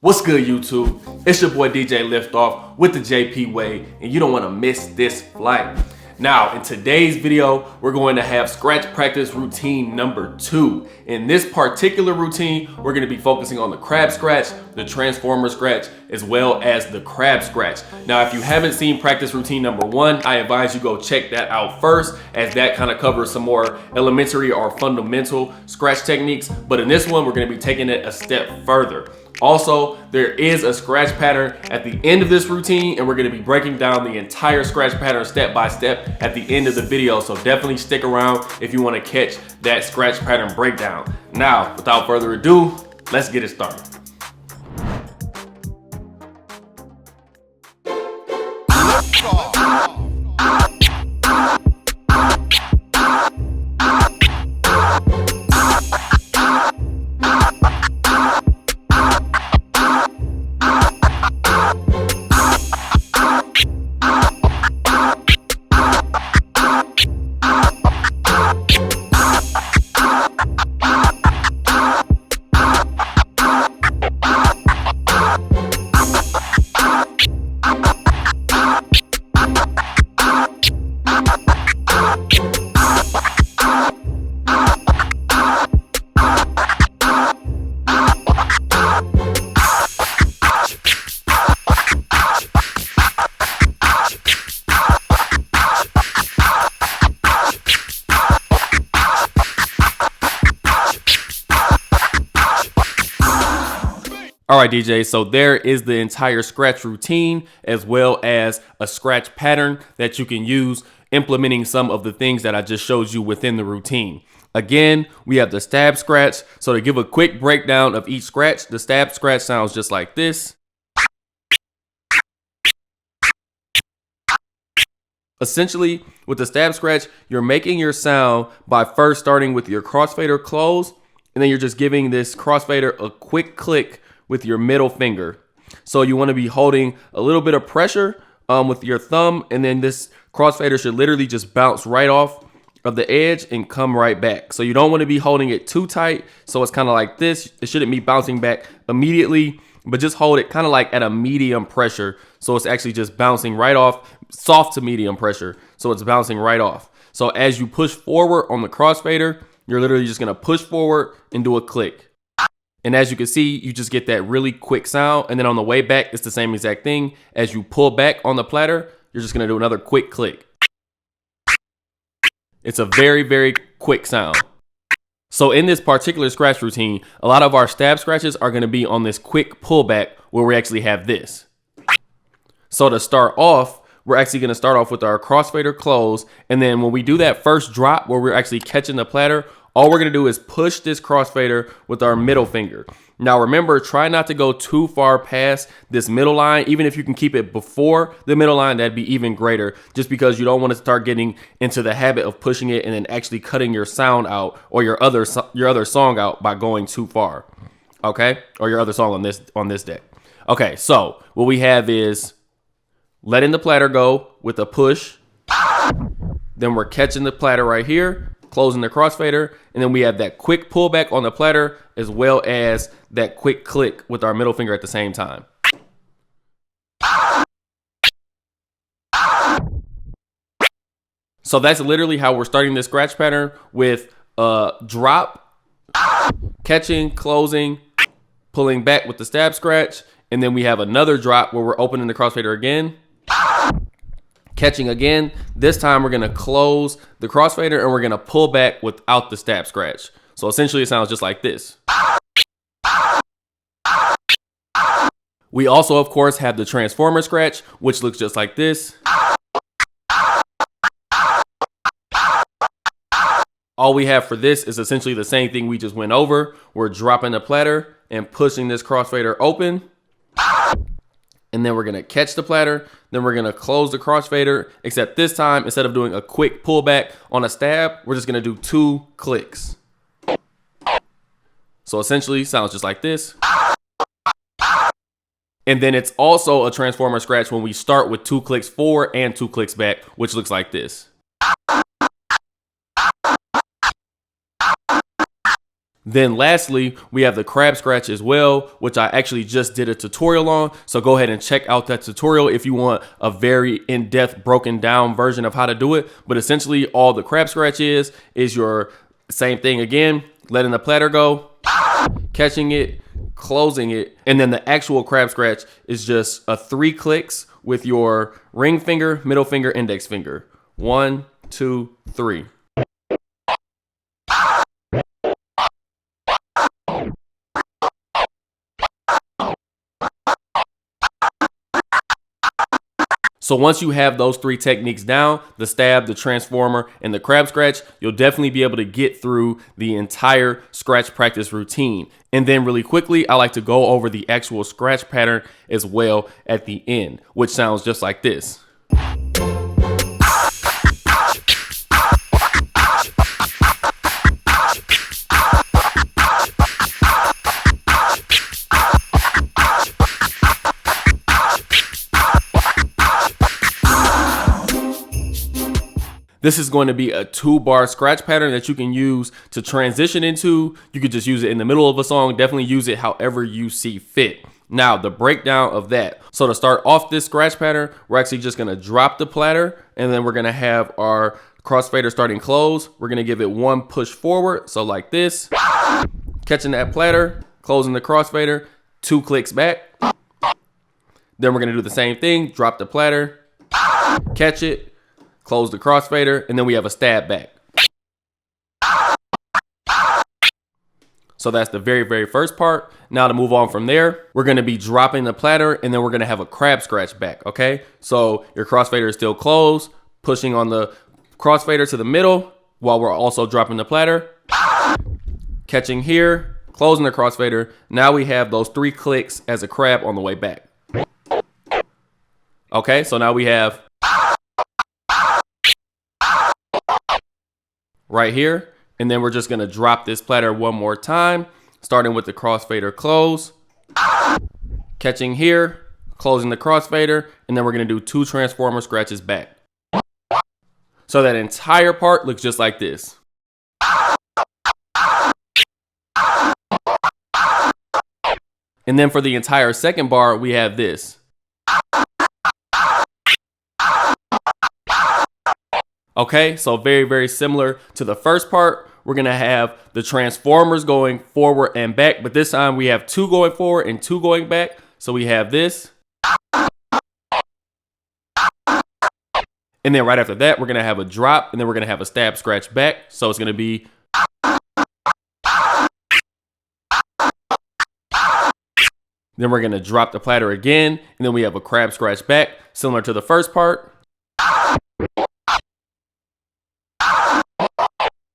What's good, YouTube? It's your boy DJ LiftOFF with the JP way, and you don't want to miss this flight. Now, in today's video, we're going to have scratch practice routine number 2. In this particular routine, we're going to be focusing on the crab scratch, the transformer scratch, as well as the crab scratch. Now, if you haven't seen practice routine number 1, I advise you go check that out first, as that kind of covers some more elementary or fundamental scratch techniques. But in this one, we're going to be taking it a step further. Also, there is a scratch pattern at the end of this routine, and we're going to be breaking down the entire scratch pattern step by step at the end of the video. So definitely stick around if you want to catch that scratch pattern breakdown. Now, without further ado, let's get it started. All right, DJ, so there is the entire scratch routine as well as a scratch pattern that you can use implementing some of the things that I just showed you within the routine. Again, we have the stab scratch. So to give a quick breakdown of each scratch, the stab scratch sounds just like this. Essentially, with the stab scratch, you're making your sound by first starting with your crossfader closed, and then you're just giving this crossfader a quick click with your middle finger. So you want to be holding a little bit of pressure with your thumb, and then this crossfader should literally just bounce right off of the edge and come right back. So you don't want to be holding it too tight, so it's kind of like this. It shouldn't be bouncing back immediately, but just hold it kind of like at a medium pressure, so it's actually just bouncing right off, soft to medium pressure, so it's bouncing right off. So as you push forward on the crossfader, you're literally just going to push forward and do a click. And as you can see, you just get that really quick sound. And then on the way back, it's the same exact thing. As you pull back on the platter, you're just going to do another quick click. It's a very, very quick sound. So in this particular scratch routine, a lot of our stab scratches are going to be on this quick pullback where we actually have this. So to start off, we're actually going to start off with our crossfader closed. And then when we do that first drop where we're actually catching the platter, all we're going to do is push this crossfader with our middle finger. Now remember, try not to go too far past this middle line. Even if you can keep it before the middle line, that'd be even greater, just because you don't want to start getting into the habit of pushing it and then actually cutting your sound out or your other song out by going too far. Okay? Or your other song on this deck. Okay, so what we have is letting the platter go with a push. Then we're catching the platter right here, closing the crossfader, and then we have that quick pullback on the platter as well as that quick click with our middle finger at the same time. So that's literally how we're starting this scratch pattern, with a drop, catching, closing, pulling back with the stab scratch, and then we have another drop where we're opening the crossfader again, catching again. This time we're going to close the crossfader and we're going to pull back without the stab scratch. So essentially it sounds just like this. We also, of course, have the transformer scratch, which looks just like this. All we have for this is essentially the same thing we just went over. We're dropping the platter and pushing this crossfader open. And then we're going to catch the platter. Then we're going to close the crossfader, except this time, instead of doing a quick pullback on a stab, we're just going to do 2 clicks. So essentially sounds just like this. And then it's also a transformer scratch when we start with 2 clicks forward and 2 clicks back, which looks like this. Then lastly, we have the crab scratch as well, which I actually just did a tutorial on. So go ahead and check out that tutorial if you want a very in-depth broken down version of how to do it. But essentially all the crab scratch is your same thing again, letting the platter go, catching it, closing it, and then the actual crab scratch is just 3 clicks with your ring finger, middle finger, index finger. 1, 2, 3. So once you have those 3 techniques down, the stab, the transformer, and the crab scratch, you'll definitely be able to get through the entire scratch practice routine. And then really quickly, I like to go over the actual scratch pattern as well at the end, which sounds just like this. This is going to be a 2-bar scratch pattern that you can use to transition into. You could just use it in the middle of a song. Definitely use it however you see fit. Now, the breakdown of that. So to start off this scratch pattern, we're actually just going to drop the platter, and then we're going to have our crossfader starting close. We're going to give it 1 push forward. So like this, catching that platter, closing the crossfader, 2 clicks back. Then we're going to do the same thing. Drop the platter, catch it, close the crossfader, and then we have a stab back. So that's the very, very first part. Now to move on from there, we're gonna be dropping the platter, and then we're gonna have a crab scratch back, okay? So your crossfader is still closed, pushing on the crossfader to the middle while we're also dropping the platter. Catching here, closing the crossfader. Now we have those 3 clicks as a crab on the way back. Okay, so now we have right here, and then we're just gonna drop this platter 1 more time, starting with the crossfader close, catching here, closing the crossfader, and then we're gonna do 2 transformer scratches back. So that entire part looks just like this. And then for the entire second bar, we have this. Okay, so very, very similar to the first part. We're gonna have the transformers going forward and back, but this time we have 2 going forward and 2 going back. So we have this. And then right after that, we're gonna have a drop, and then we're gonna have a stab scratch back. So it's gonna be. Then we're gonna drop the platter again, and then we have a crab scratch back, similar to the first part.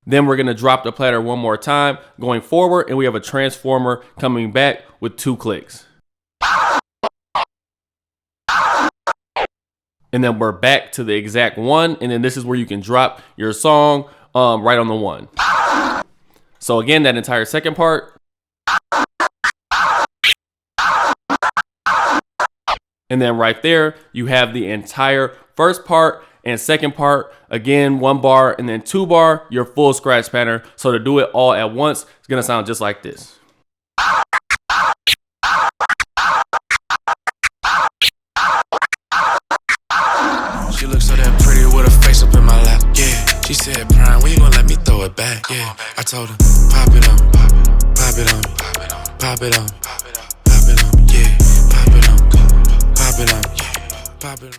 Then we're gonna drop the platter 1 more time, going forward, and we have a transformer coming back with 2 clicks. And then we're back to the exact 1, and then this is where you can drop your song right on the 1. So again, that entire second part. And then right there, you have the entire first part and second part. Again, 1 bar and then 2 bar, your full scratch pattern. So to do it all at once, it's gonna sound just like this. She looks so damn pretty with her face up in my lap, yeah. She said, Prime, when you gonna let me throw it back, yeah. I told her, pop it on, pop it on, pop it on, pop it on, yeah. Pop it on, pop it on, yeah. Pop it on.